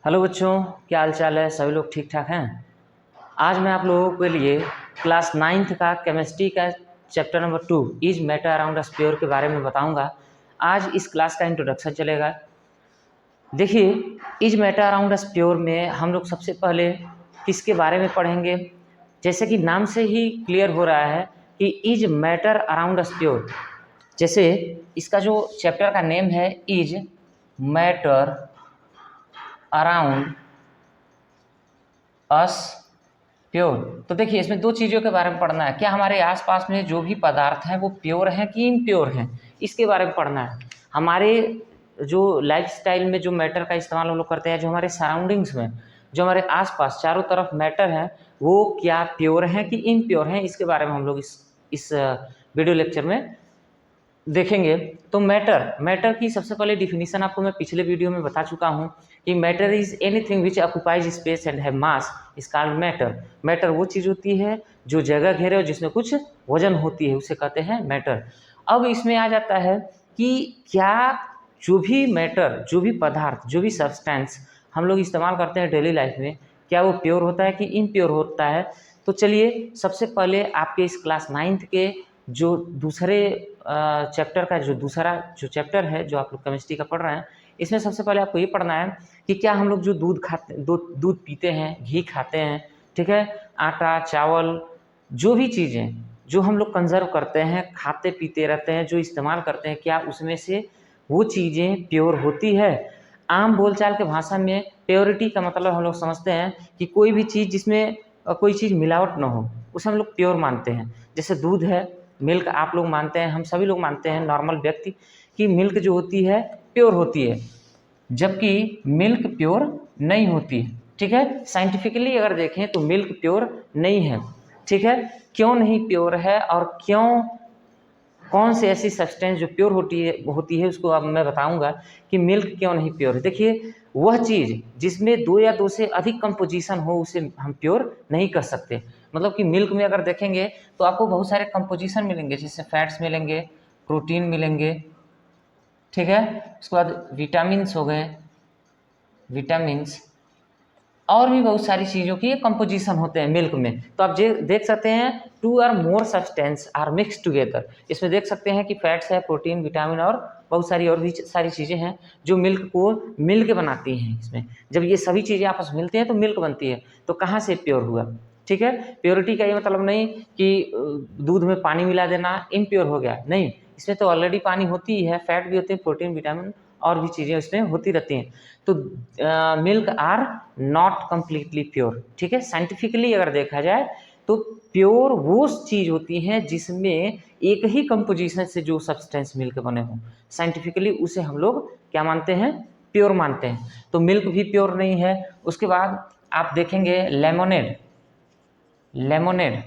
Hello बच्चों, क्या हाल चाल है? सभी लोग ठीक ठाक हैं। आज मैं आप लोगों के लिए क्लास 9th का केमिस्ट्री का chapter number 2 is matter around us pure के बारे में बताऊंगा। आज इस क्लास का इंट्रोडक्शन चलेगा। देखिए, is matter around us pure में हम लोग सबसे पहले किसके बारे में पढ़ेंगे। जैसे कि नाम से ही क्लियर हो रहा है कि is matter around us pure. जैसे इसका जो चैप्टर का नेम है is matter around us pure. तो देखिए, इसमें दो चीज़ों के बारे में पढ़ना है। क्या हमारे आसपास में जो भी पदार्थ हैं वो प्योर हैं कि इम्प्योर हैं, इसके बारे में पढ़ना है। हमारे जो लाइफस्टाइल में जो मैटर का इस्तेमाल हम लोग करते हैं, जो हमारे सराउंडिंग्स में, जो हमारे आसपास चारों तरफ मैटर है, वो क्या प्योर हैं कि इम्प्योर हैं, इसके बारे में हम लोग इस वीडियो लेक्चर में देखेंगे। तो मैटर की सबसे पहले डिफिनीशन आपको मैं पिछले वीडियो में बता चुका हूँ कि matter is anything which occupies space and have mass is called matter. Matter वो चीज़ होती है जो जगह घेरे और जिसमें कुछ वजन होती है, उसे कहते हैं मैटर। अब इसमें आ जाता है कि क्या जो भी मैटर, जो भी पदार्थ, जो भी सब्सटेंस हम लोग इस्तेमाल करते हैं डेली लाइफ में, क्या वो प्योर होता है कि इम्प्योर होता है। तो चलिए, सबसे पहले आपके इस क्लास 9th के जो दूसरे चैप्टर का दूसरा चैप्टर है, जो आप लोग केमिस्ट्री का पढ़ रहे हैं, इसमें सबसे पहले आपको ये पढ़ना है कि क्या हम लोग जो दूध खाते, दूध पीते हैं, घी खाते हैं, ठीक है, आटा, चावल, जो भी चीज़ें जो हम लोग कंजर्व करते हैं, खाते पीते रहते हैं, जो इस्तेमाल करते हैं, क्या उसमें से वो चीज़ें प्योर होती है। आम बोलचाल के भाषा में प्योरिटी का मतलब हम लोग समझते हैं कि कोई भी चीज़ जिसमें कोई चीज़ मिलावट ना हो, उसे हम लोग प्योर मानते हैं। जैसे दूध है, मिल्क आप लोग मानते हैं, हम सभी लोग मानते हैं, नॉर्मल व्यक्ति, कि मिल्क जो होती है प्योर होती है, जबकि मिल्क प्योर नहीं होती है। ठीक है, साइंटिफिकली अगर देखें तो मिल्क प्योर नहीं है। ठीक है, क्यों नहीं प्योर है और क्यों, कौन सी ऐसी सब्सटेंस जो प्योर होती है उसको अब मैं बताऊंगा कि मिल्क क्यों नहीं प्योर है। देखिए, वह चीज़ जिसमें दो या दो से अधिक कंपोजिशन हो उसे हम प्योर नहीं कर सकते। मतलब कि मिल्क में अगर देखेंगे तो आपको बहुत सारे कंपोजिशन मिलेंगे, जैसे फैट्स मिलेंगे, प्रोटीन मिलेंगे, ठीक है, उसके बाद विटामिन्स हो गए, विटामिन्स, और भी बहुत सारी चीज़ों की कंपोजिशन होते हैं मिल्क में। तो आप देख सकते हैं 2 और more substance are mix together. इसमें देख सकते हैं कि फैट्स है, प्रोटीन, विटामिन और बहुत सारी और भी सारी चीज़ें हैं जो मिल्क को मिल के बनाती हैं। इसमें जब ये सभी चीज़ें आपस में मिलती हैं तो मिल्क बनती है। तो कहाँ से प्योर हुआ? ठीक है, प्योरिटी का ये मतलब नहीं कि दूध में पानी मिला देना इम्प्योर हो गया, नहीं, इसमें तो ऑलरेडी पानी होती ही है, फैट भी होते हैं, प्रोटीन, विटामिन और भी चीज़ें इसमें होती रहती हैं। तो milk are not completely pure. ठीक है, साइंटिफिकली अगर देखा जाए तो प्योर वो चीज़ होती है जिसमें एक ही कंपोजिशन से जो सब्सटेंस मिलकर बने हों, साइंटिफिकली उसे हम लोग क्या मानते हैं? प्योर मानते हैं। तो मिल्क भी प्योर नहीं है। उसके बाद आप देखेंगे लेमोनेड, लेमोनेड,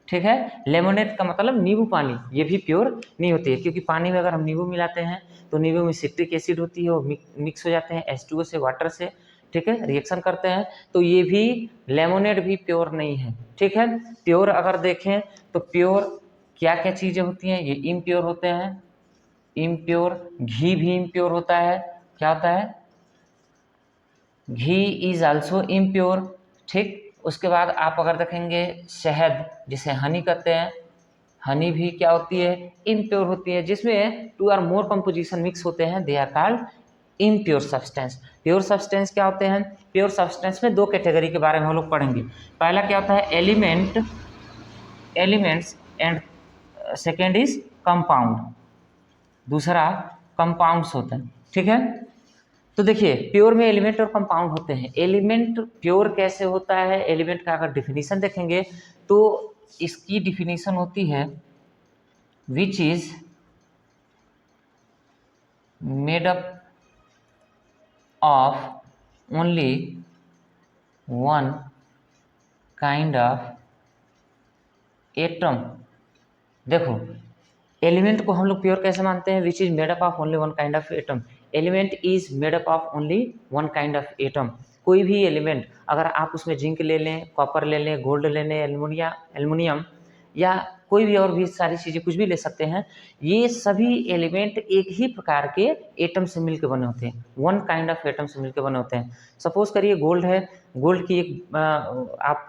ठीक है, लेमोनेड का मतलब नींबू पानी, ये भी प्योर नहीं होती है, क्योंकि पानी में अगर हम नींबू मिलाते हैं तो नींबू में सिट्रिक एसिड होती है, वो मिक्स हो जाते हैं H2O से, वाटर से, ठीक है, रिएक्शन करते हैं, तो ये भी लेमोनेड भी प्योर नहीं है। ठीक है, प्योर अगर देखें तो प्योर क्या क्या चीज़ें होती हैं, ये इम्प्योर होते हैं, इम्प्योर, घी भी इम्प्योर होता है। क्या होता है? घी इज आल्सो इम्प्योर। ठीक, उसके बाद आप अगर देखेंगे शहद, जिसे हनी कहते हैं, हनी भी क्या होती है? इम्प्योर होती है, जिसमें 2 और मोर कंपोजिशन मिक्स होते हैं, they are called impure substance. Pure substance क्या होते हैं? प्योर सब्सटेंस में दो कैटेगरी के बारे में हम लोग पढ़ेंगे। पहला क्या होता है? Elements and second is compound, दूसरा कंपाउंड्स होते हैं। ठीक है, तो देखिए, प्योर में एलिमेंट और कंपाउंड होते हैं। एलिमेंट प्योर कैसे होता है? एलिमेंट का अगर डिफिनीशन देखेंगे तो इसकी डिफिनीशन होती है which is made up of only one kind of atom. देखो, एलिमेंट को हम लोग प्योर कैसे मानते हैं? विच is made up of only one kind of atom. Element is made up of only one kind of atom. कोई भी element, अगर आप उसमें जिंक ले लें, कॉपर ले लें, गोल्ड ले लें, एल्युमिनियम या कोई भी और भी सारी चीज़ें कुछ भी ले सकते हैं। ये सभी एलिमेंट एक ही प्रकार के एटम से मिलकर बने होते हैं, वन काइंड ऑफ एटम से मिलकर बने होते हैं। सपोज करिए गोल्ड है, गोल्ड की एक आप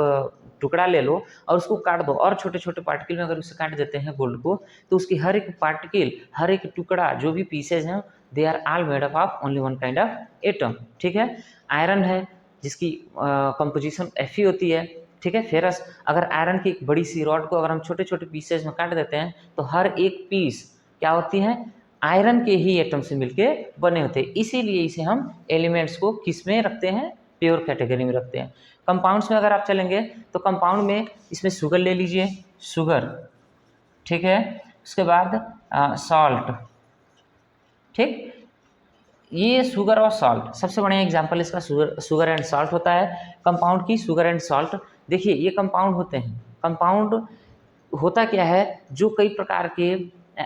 टुकड़ा ले लो और उसको काट दो, और छोटे छोटे पार्टिकल में अगर उसे काट देते हैं गोल्ड को, तो उसकी हर एक पार्टिकल, हर एक टुकड़ा, जो भी पीसेज हैं, they are all made up of only one kind of atom. ठीक है। आयरन है जिसकी कंपोजिशन Fe होती है। ठीक है। फेरस, अगर आयरन की एक बड़ी सी रॉड को अगर हम छोटे छोटे पीसेज में काट देते हैं तो हर एक पीस क्या होती है, आयरन के ही एटम से मिलके बने होते हैं। इसीलिए इसे हम एलिमेंट्स को किस में रखते हैं, प्योर कैटेगरी में रखते हैं। कंपाउंड्स में अगर आप चलेंगे तो कंपाउंड में इसमें शुगर ले लीजिए, शुगर। ठीक है। उसके बाद सॉल्ट। ठीक, ये शुगर और सॉल्ट सबसे बढ़िया एग्जांपल इसका शुगर एंड सॉल्ट होता है। कंपाउंड की शुगर एंड सॉल्ट, देखिए ये कंपाउंड होते हैं। कंपाउंड होता क्या है, जो कई प्रकार के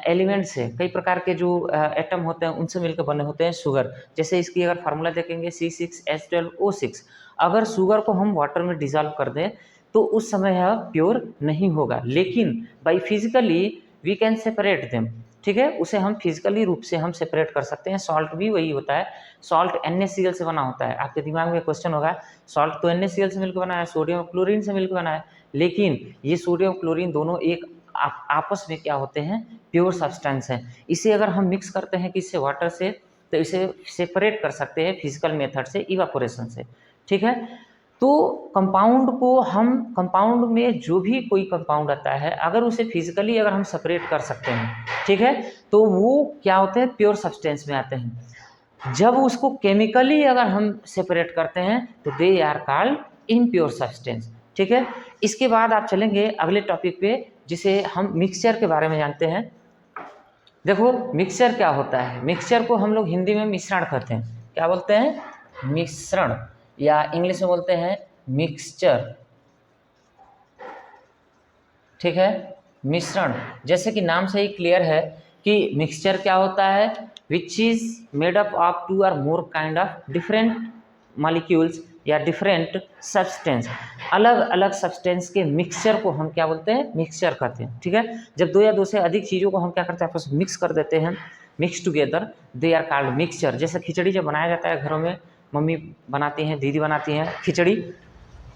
एलिमेंट्स है, कई प्रकार के जो एटम होते हैं उनसे मिलकर बने होते हैं शुगर। जैसे इसकी अगर फार्मूला देखेंगे C6H12O6, अगर शुगर को हम वाटर में डिजॉल्व कर दें तो उस समय यह प्योर नहीं होगा, लेकिन by physically we can separate them. ठीक है, उसे हम फिजिकली रूप से हम सेपरेट कर सकते हैं। सॉल्ट भी वही होता है, सॉल्ट NaCl से बना होता है। आपके दिमाग में क्वेश्चन होगा, सॉल्ट तो NaCl से मिलकर बना है, सोडियम क्लोरीन से मिलकर बना है, लेकिन ये सोडियम क्लोरीन दोनों एक आपस में क्या होते हैं, प्योर सब्सटेंस है। इसे अगर हम मिक्स करते हैं किससे, वाटर से, तो इसे सेपरेट कर सकते हैं फिजिकल मेथड से, इवापोरेशन से। ठीक है। तो कंपाउंड को हम, कंपाउंड में जो भी कोई कंपाउंड आता है, अगर उसे फिजिकली अगर हम सेपरेट कर सकते हैं, ठीक है, तो वो क्या होते हैं, प्योर सब्सटेंस में आते हैं। जब उसको केमिकली अगर हम सेपरेट करते हैं तो they are called impure substance. ठीक है। इसके बाद आप चलेंगे अगले टॉपिक पे, जिसे हम मिक्सचर के बारे में जानते हैं। देखो मिक्सचर क्या होता है, मिक्सचर को हम लोग हिंदी में मिश्रण कहते हैं। क्या बोलते हैं, मिश्रण, या इंग्लिश में बोलते हैं मिक्सचर। ठीक है, मिश्रण। जैसे कि नाम से ही क्लियर है कि मिक्सचर क्या होता है, which is made up of two or more kind of different molecules या डिफरेंट सब्सटेंस। अलग अलग सब्सटेंस के मिक्सचर को हम क्या बोलते हैं, मिक्सचर कहते हैं। ठीक है। जब दो या दो से अधिक चीज़ों को हम क्या करते हैं, आपस में मिक्स कर देते हैं, mix together, they are called mixture. जैसे खिचड़ी जब बनाया जाता है घरों में, मम्मी बनाती हैं, दीदी बनाती हैं खिचड़ी,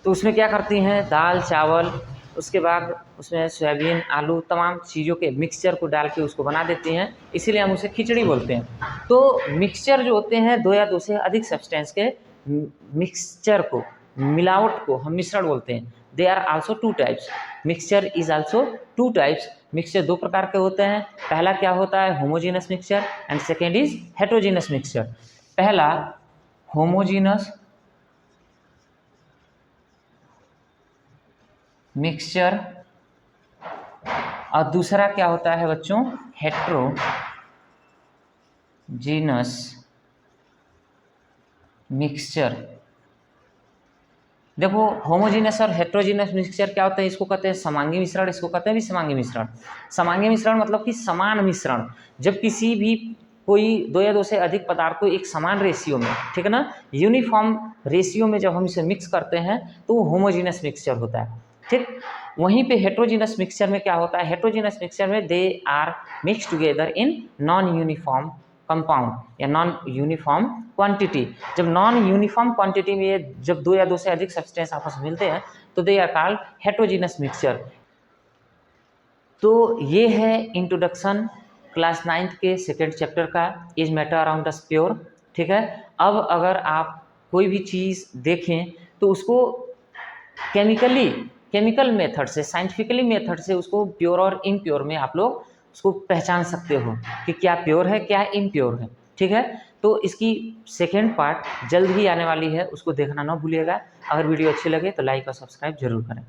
तो उसमें क्या करती हैं, दाल चावल, उसके बाद उसमें सोयाबीन आलू तमाम चीज़ों के मिक्सचर को डाल के उसको बना देती हैं, इसीलिए हम उसे खिचड़ी बोलते हैं। तो मिक्सचर जो होते हैं, दो या दो से अधिक सब्सटेंस के मिक्सचर को, मिलावट को हम मिश्रण बोलते हैं। They are also two types, mixture is also two types. Mixture दो प्रकार के होते हैं। पहला क्या होता है, homogeneous mixture, and second is heterogeneous mixture. पहला होमोजीनस मिक्सचर और दूसरा क्या होता है बच्चों, हेट्रोजीनस मिक्सचर। देखो होमोजीनस और हेट्रोजीनस मिक्सचर क्या होता है, इसको कहते हैं समांगी मिश्रण, इसको कहते हैं विषमांगी मिश्रण। समांगी मिश्रण मतलब कि समान मिश्रण, जब किसी भी कोई दो या दो से अधिक पदार्थ को एक समान रेशियो में, ठीक है ना, यूनिफॉर्म रेशियो में जब हम इसे मिक्स करते हैं तो वो होमोजीनस मिक्सचर होता है। ठीक, वहीं पे हेट्रोजीनस मिक्सचर में क्या होता है, हेट्रोजीनस मिक्सचर में they are mix together in non uniform compound या नॉन यूनिफॉर्म क्वांटिटी। जब नॉन यूनिफॉर्म क्वांटिटी में जब दो या दो से अधिक सब्सटेंस आपस में मिलते हैं तो they are called heterogeneous mixture. तो ये है इंट्रोडक्शन क्लास 9th के सेकेंड चैप्टर का, is matter around us pure. ठीक है। अब अगर आप कोई भी चीज़ देखें तो उसको केमिकल मेथड से, साइंटिफिकली मेथड से उसको प्योर और इम्प्योर में आप लोग उसको पहचान सकते हो कि क्या प्योर है क्या इम्प्योर है। ठीक है। तो इसकी सेकेंड पार्ट जल्द ही आने वाली है, उसको देखना ना भूलिएगा। अगर वीडियो अच्छी लगे तो लाइक और सब्सक्राइब जरूर करें।